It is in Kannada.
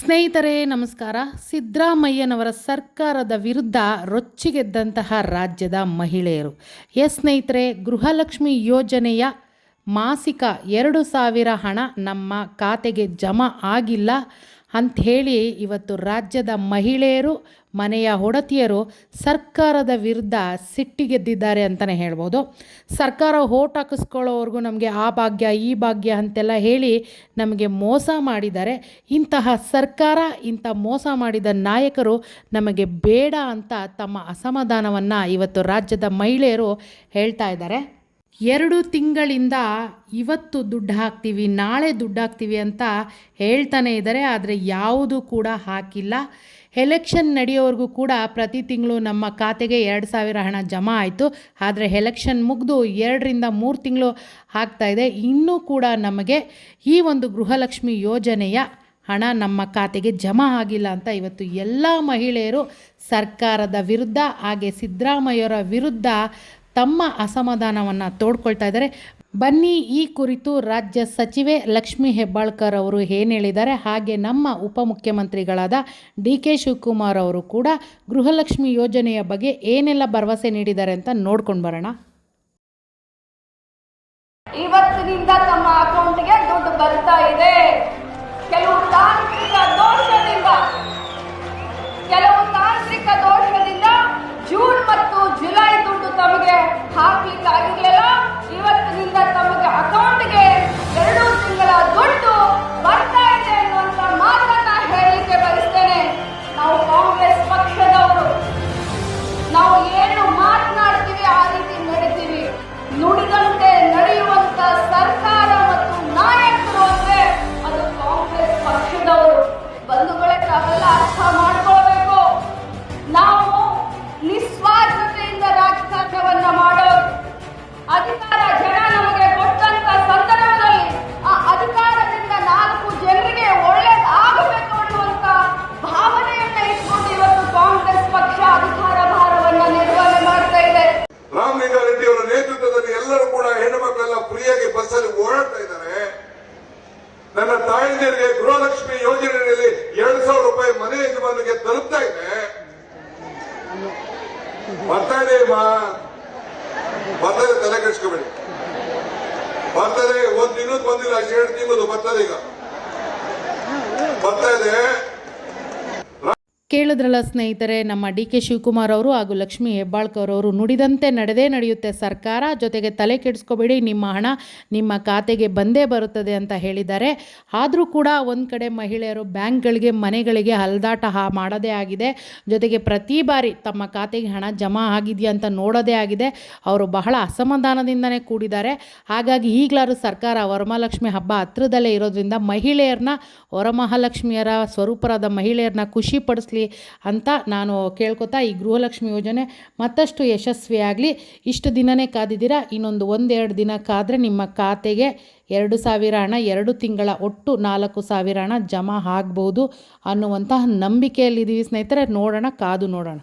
ಸ್ನೇಹಿತರೆ ನಮಸ್ಕಾರ. ಸಿದ್ದರಾಮಯ್ಯನವರ ಸರ್ಕಾರದ ವಿರುದ್ಧ ರೊಚ್ಚಿಗೆದ್ದಂತಹ ರಾಜ್ಯದ ಮಹಿಳೆಯರು. ಸ್ನೇಹಿತರೆ, ಗೃಹಲಕ್ಷ್ಮಿ ಯೋಜನೆಯ ಮಾಸಿಕ 2,000 ಹಣ ನಮ್ಮ ಖಾತೆಗೆ ಜಮಾ ಆಗಿಲ್ಲ ಅಂಥೇಳಿ ಇವತ್ತು ರಾಜ್ಯದ ಮಹಿಳೆಯರು, ಮನೆಯ ಒಡತಿಯರು ಸರ್ಕಾರದ ವಿರುದ್ಧ ಸಿಟ್ಟಿಗೆದ್ದಿದ್ದಾರೆ ಅಂತಲೇ ಹೇಳ್ಬೋದು. ಸರ್ಕಾರ ಓಟ್ ಹಾಕಿಸ್ಕೊಳ್ಳೋವರೆಗೂ ನಮಗೆ ಆ ಭಾಗ್ಯ ಈ ಭಾಗ್ಯ ಅಂತೆಲ್ಲ ಹೇಳಿ ನಮಗೆ ಮೋಸ ಮಾಡಿದ್ದಾರೆ. ಇಂತಹ ಸರ್ಕಾರ, ಇಂಥ ಮೋಸ ಮಾಡಿದ ನಾಯಕರು ನಮಗೆ ಬೇಡ ಅಂತ ತಮ್ಮ ಅಸಮಾಧಾನವನ್ನು ಇವತ್ತು ರಾಜ್ಯದ ಮಹಿಳೆಯರು ಹೇಳ್ತಾ ಇದ್ದಾರೆ. 2 ತಿಂಗಳಿಂದ ಇವತ್ತು ದುಡ್ಡು ಹಾಕ್ತೀವಿ, ನಾಳೆ ದುಡ್ಡು ಹಾಕ್ತೀವಿ ಅಂತ ಹೇಳ್ತಾನೆ ಇದ್ದಾರೆ. ಆದರೆ ಯಾವುದೂ ಕೂಡ ಹಾಕಿಲ್ಲ. ಎಲೆಕ್ಷನ್ ನಡೆಯೋವರೆಗೂ ಕೂಡ ಪ್ರತಿ ತಿಂಗಳು ನಮ್ಮ ಖಾತೆಗೆ 2,000 ಹಣ ಜಮಾ ಆಯಿತು. ಆದರೆ ಎಲೆಕ್ಷನ್ ಮುಗಿದು 2ರಿಂದ 3 ತಿಂಗಳು ಆಗ್ತಾಯಿದೆ. ಇನ್ನೂ ಕೂಡ ನಮಗೆ ಈ ಒಂದು ಗೃಹಲಕ್ಷ್ಮಿ ಯೋಜನೆಯ ಹಣ ನಮ್ಮ ಖಾತೆಗೆ ಜಮಾ ಆಗಿಲ್ಲ ಅಂತ ಇವತ್ತು ಎಲ್ಲ ಮಹಿಳೆಯರು ಸರ್ಕಾರದ ವಿರುದ್ಧ, ಹಾಗೆ ಸಿದ್ದರಾಮಯ್ಯವರ ವಿರುದ್ಧ ತಮ್ಮ ಅಸಮಾಧಾನವನ್ನು ತೋಡ್ಕೊಳ್ತಾ ಇದ್ದಾರೆ. ಬನ್ನಿ, ಈ ಕುರಿತು ರಾಜ್ಯ ಸಚಿವೆ ಲಕ್ಷ್ಮೀ ಹೆಬ್ಬಾಳ್ಕರ್ ಅವರು ಏನು ಹೇಳಿದ್ದಾರೆ, ಹಾಗೆ ನಮ್ಮ ಉಪಮುಖ್ಯಮಂತ್ರಿಗಳಾದ DK ಶಿವಕುಮಾರ್ ಅವರು ಕೂಡ ಗೃಹಲಕ್ಷ್ಮಿ ಯೋಜನೆಯ ಬಗ್ಗೆ ಏನೆಲ್ಲ ಭರವಸೆ ನೀಡಿದ್ದಾರೆ ಅಂತ ನೋಡ್ಕೊಂಡು ಬರೋಣ. ಇವತ್ತಿನಿಂದ ತಮ್ಮ ಅಕೌಂಟ್ಗೆ ದುಡ್ಡು ಬರ್ತಾ ಇದೆ. ಕೆಲವು ತಾಂತ್ರಿಕ ದೋಷದಿಂದ ಜೂನ್ ಮತ್ತು ಜುಲೈ ದುಡ್ಡು ತಮಗೆ ಹಾಕ್ಲಿಕ್ಕೆ ಆಗಿರ್ಲಿಲ್ಲ. ಇವತ್ತಿನಿಂದ ತಮಗೆ ಅಕೌಂಟ್ಗೆ 2 ತಿಂಗಳ ದುಡ್ಡು ಬರ್ತಾ ಇದೆ ಅನ್ನುವಂತ ಮಾತನ್ನ ಹೇಳಲಿಕ್ಕೆ ಬಯಸ್ತೇನೆ. ನಾವು ಕಾಂಗ್ರೆಸ್ ಪಕ್ಷದವರು, ನಾವು ಏನು ಮಾತನಾಡ್ತೀವಿ ಆ ರೀತಿ ನಡೀತೀವಿ. ನುಡಿದಂತೆ ನಡೆಯುವಂತ ಸರ್ಕಾರ ಮತ್ತು ನಾಯಕರು ಅಂದ್ರೆ ಅದು ಕಾಂಗ್ರೆಸ್ ಪಕ್ಷದವರು. ಬಂಧುಗಳೇ, ತಾವೆಲ್ಲ ಅರ್ಥ ಮಾಡ್ಕೊಳ್ಬೇಕು. ನಾವು ನಿಸ್ವಾರ್ಥತೆಯಿಂದ ರಾಜಕಾರಣವನ್ನ ಮಾಡೋದು. ಅಧಿಕಾರ ಜನ ನಮಗೆ ಕೊಟ್ಟಂತ ಸಂದರ್ಭದಲ್ಲಿ ಆ ಅಧಿಕಾರದಿಂದ 4 ಜನರಿಗೆ ಒಳ್ಳೇದಾಗಬೇಕು ಅನ್ನುವಂತ ಭಾವನೆಯನ್ನ ಇಟ್ಕೊಂಡು ಇವತ್ತು ಕಾಂಗ್ರೆಸ್ ಪಕ್ಷ ಅಧಿಕಾರ ಭಾರವನ್ನ ನಿರ್ವಹಣೆ ಮಾಡ್ತಾ ಇದೆ. ರಾಮಲಿಂಗಾರೆಡ್ಡಿ ಅವರ ನೇತೃತ್ವದಲ್ಲಿ ಎಲ್ಲರೂ ಕೂಡ ಹೆಣ್ಣು ಮಕ್ಕಳೆಲ್ಲ ಫ್ರೀಯಾಗಿ ಬಸ್ಸಲ್ಲಿ ಓಡಾಡ್ತಾ ಇದ್ದಾರೆ. ನನ್ನ ತಾಯಂದಿರಿಗೆ ಗೃಹಲಕ್ಷ್ಮಿ ಯೋಜನೆಯಲ್ಲಿ 2,000 ರೂಪಾಯಿ ಮನೆ ಯಜಮಾನಿಗೆ ತಲುಪ್ತಾ ಇದೆ. ಬರ್ತದೆ ತಲೆ ಕೆಡಿಸ್ಕೋಬೇಡಿ. ಬರ್ತದೆ, 1 ತಿಂಗಳು ಬಂದಿಲ್ಲ, 2 ತಿಂಗಳು ಬರ್ತದೆ. ಈಗ ಬರ್ತಾ ಇದೆ. ಕೇಳಿದ್ರಲ್ಲ ಸ್ನೇಹಿತರೆ, ನಮ್ಮ DK ಶಿವಕುಮಾರ್ ಅವರು ಹಾಗೂ ಲಕ್ಷ್ಮೀ ಹೆಬ್ಬಾಳ್ಕರ್ ಅವರು ನುಡಿದಂತೆ ನಡೆಯುತ್ತೆ ಸರ್ಕಾರ, ಜೊತೆಗೆ ತಲೆ ಕೆಡಿಸ್ಕೋಬೇಡಿ, ನಿಮ್ಮ ಹಣ ನಿಮ್ಮ ಖಾತೆಗೆ ಬಂದೇ ಬರುತ್ತದೆ ಅಂತ ಹೇಳಿದ್ದಾರೆ. ಆದರೂ ಕೂಡ ಒಂದು ಕಡೆ ಮಹಿಳೆಯರು ಬ್ಯಾಂಕ್ಗಳಿಗೆ, ಮನೆಗಳಿಗೆ ಹಲ್ದಾಟ ಮಾಡೋದೇ ಆಗಿದೆ. ಜೊತೆಗೆ ಪ್ರತಿ ಬಾರಿ ತಮ್ಮ ಖಾತೆಗೆ ಹಣ ಜಮಾ ಆಗಿದೆಯಾ ಅಂತ ನೋಡೋದೇ ಆಗಿದೆ. ಅವರು ಬಹಳ ಅಸಮಾಧಾನದಿಂದನೇ ಕೂಡಿದ್ದಾರೆ. ಹಾಗಾಗಿ ಈಗಲಾರು ಸರ್ಕಾರ ವರಮಹಾಲಕ್ಷ್ಮಿ ಹಬ್ಬ ಹತ್ತಿರದಲ್ಲೇ ಇರೋದ್ರಿಂದ ಮಹಿಳೆಯರನ್ನ, ವರಮಹಾಲಕ್ಷ್ಮಿಯರ ಸ್ವರೂಪರಾದ ಮಹಿಳೆಯರನ್ನ ಖುಷಿ ಪಡಿಸ್ಲಿ ಅಂತ ನಾನು ಕೇಳ್ಕೊತಾ, ಈ ಗೃಹಲಕ್ಷ್ಮಿ ಯೋಜನೆ ಮತ್ತಷ್ಟು ಯಶಸ್ವಿಯಾಗಲಿ. ಇಷ್ಟು ದಿನನೇ ಕಾದಿದ್ದೀರಾ, ಇನ್ನೊಂದು 1-2 ದಿನ ಕಾದರೆ ನಿಮ್ಮ ಖಾತೆಗೆ 2,000 ಹಣ, 2 ತಿಂಗಳ ಒಟ್ಟು 4,000 ಹಣ ಜಮಾ ಆಗ್ಬೋದು ಅನ್ನುವಂತಹ ನಂಬಿಕೆಯಲ್ಲಿದ್ದೀವಿ ಸ್ನೇಹಿತರೆ. ನೋಡೋಣ, ಕಾದು ನೋಡೋಣ.